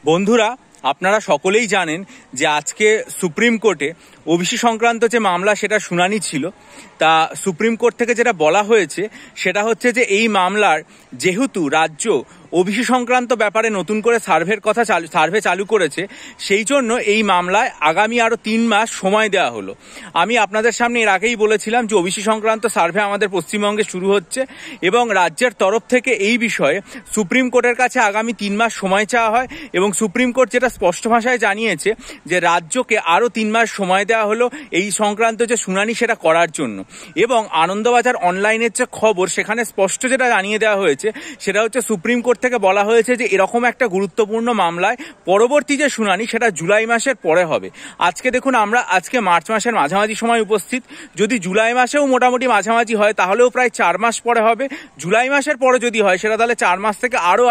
বন্ধুরা, আপনারা সকলেই জানেন যে আজকে সুপ্রিম কোর্টে ওবিসি সংক্রান্ত যে মামলা সেটা শুনানি ছিল। তা সুপ্রিম কোর্ট থেকে যেটা বলা হয়েছে সেটা হচ্ছে যে এই মামলার যেহেতু রাজ্য ওবিসি সংক্রান্ত ব্যাপারে নতুন করে সার্ভে চালু করেছে, সেই জন্য এই মামলায় আগামী আরো 3 মাস সময় দেওয়া হলো। আমি আপনাদের সামনে এর আগেই বলেছিলাম যে ওবিসি সংক্রান্ত সার্ভে আমাদের পশ্চিমবঙ্গে শুরু হচ্ছে এবং রাজ্যের তরফ থেকে এই বিষয়ে সুপ্রিম কোর্টের কাছে আগামী 3 মাস সময় চাওয়া হয় এবং সুপ্রিম কোর্ট যেটা স্পষ্ট ভাষায় জানিয়েছে যে রাজ্যকে আরো 3 মাস সময় দেওয়া হলো এই সংক্রান্ত যে শুনানি সেটা করার জন্য। এবং আনন্দবাজার অনলাইনের যে খবর সেখানে স্পষ্ট যেটা জানিয়ে দেওয়া হয়েছে সেটা হচ্ছে সুপ্রিম কোর্ট থেকে বলা হয়েছে যে এরকম একটা গুরুত্বপূর্ণ মামলায় পরবর্তী যে শুনানি সেটা জুলাই মাসের পরে হবে। আজকে দেখুন, আমরা আজকে মার্চ মাসের মাঝামাঝি সময় উপস্থিত। যদি জুলাই মাসেও মোটামুটি মাঝামাঝি হয় তাহলেও প্রায় 4 মাস পরে হবে। জুলাই মাসের পরে যদি হয় সেটা তাহলে 4 মাস থেকে আরো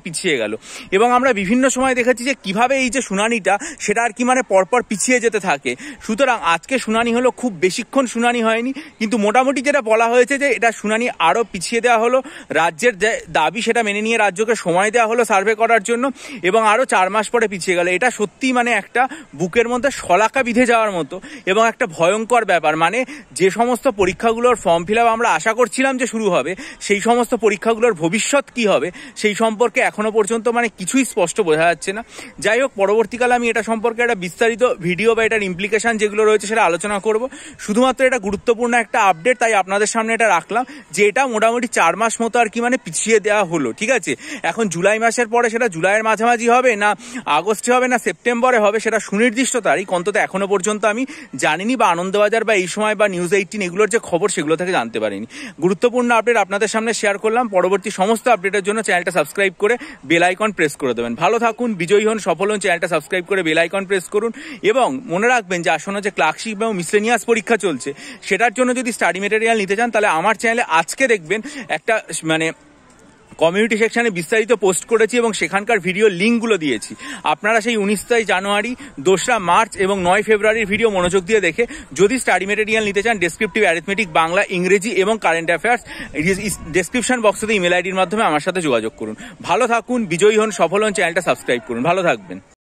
পিছিয়ে গেল। এবং আমরা বিভিন্ন সময় দেখেছি যে কিভাবে এই যে শুনানিটা সেটা পরপর পিছিয়ে যেতে থাকে। সুতরাং আজকে শুনানি হলো, খুব বেশিক্ষণ শুনানি হয়নি, কিন্তু মোটামুটি যেটা বলা হয়েছে যে এটা শুনানি আরো পিছিয়ে দেওয়া হলো। রাজ্যের যে দাবি সেটা মেনে নিয়ে রাজ্যকে সময় দেওয়া হলো সার্ভে করার জন্য এবং আরো 4 মাস পরে পিছিয়ে গেল। এটা সত্যি একটা বুকের মধ্যে শলাকা বিঁধে যাওয়ার মতো এবং একটা ভয়ঙ্কর ব্যাপার। যে সমস্ত পরীক্ষাগুলোর ফর্ম ফিল আপ আমরা আশা করছিলাম যে শুরু হবে, সেই সমস্ত পরীক্ষাগুলোর ভবিষ্যৎ কি হবে সেই সম্পর্কে এখনো পর্যন্ত কিছুই স্পষ্ট বোঝা যাচ্ছে না। যাই হোক, পরবর্তীকালে আমি এটা সম্পর্কে একটা বিস্তারিত ভিডিও বা এটার ইমপ্লিকেশন যেগুলো রয়েছে সেটা আলোচনা করব। শুধুমাত্র এটা গুরুত্বপূর্ণ একটা আপডেট, তাই আপনাদের সামনে এটা রাখলাম যে এটা মোটামুটি 4 মাস মতো পিছিয়ে দেওয়া হলো। ঠিক আছে, এখন জুলাই মাসের পরে সেটা জুলাইয়ের মাঝামাঝি হবে না আগস্টে হবে না সেপ্টেম্বরে হবে সেটা সুনির্দিষ্ট তারিখ অন্তত এখনো পর্যন্ত আমি জানিনি, বা আনন্দবাজার বা এই সময় বা নিউজ 18 এগুলোর যে খবর সেগুলো থেকে জানতে পারিনি। গুরুত্বপূর্ণ আপডেট আপনাদের সামনে শেয়ার করলাম। পরবর্তী সমস্ত আপডেটের জন্য চ্যানেলটা সাবস্ক্রাইব করে বেল আইকন প্রেস করে দেবেন। ভালো থাকুন, বিজয়ী হন, সফল হন। চ্যানেলটা সাবস্ক্রাইব করে বেল আইকন প্রেস করুন এবং মনে রাখবেন যে আসন্ন যে ক্লার্কশিপ এবং মিসলেনিয়াস পরীক্ষা চলছে সেটার জন্য যদি স্টাডি মেটেরিয়াল নিতে চান তাহলে আমার চ্যানেলে আজকে দেখবেন একটা কমিউনিটি সেকশনে বিস্তারিত পোস্ট করেছি এবং সেখানকার ভিডিও লিঙ্কগুলো দিয়েছি। আপনারা সেই 19 জানুয়ারি, 2 মার্চ এবং 9 ফেব্রুয়ারির ভিডিও মনোযোগ দিয়ে দেখে যদি স্টাডি মেটেরিয়াল নিতে চান ডেসক্রিপটিভ অ্যারিথমেটিক, বাংলা, ইংরেজি এবং কারেন্ট অ্যাফেয়ার্স ডেসক্রিপশন বক্সে ইমেল আইডির মাধ্যমে আমার সাথে যোগাযোগ করুন। ভালো থাকুন, বিজয়ী হন, সফল হন। চ্যানেলটা সাবস্ক্রাইব করুন। ভালো থাকবেন।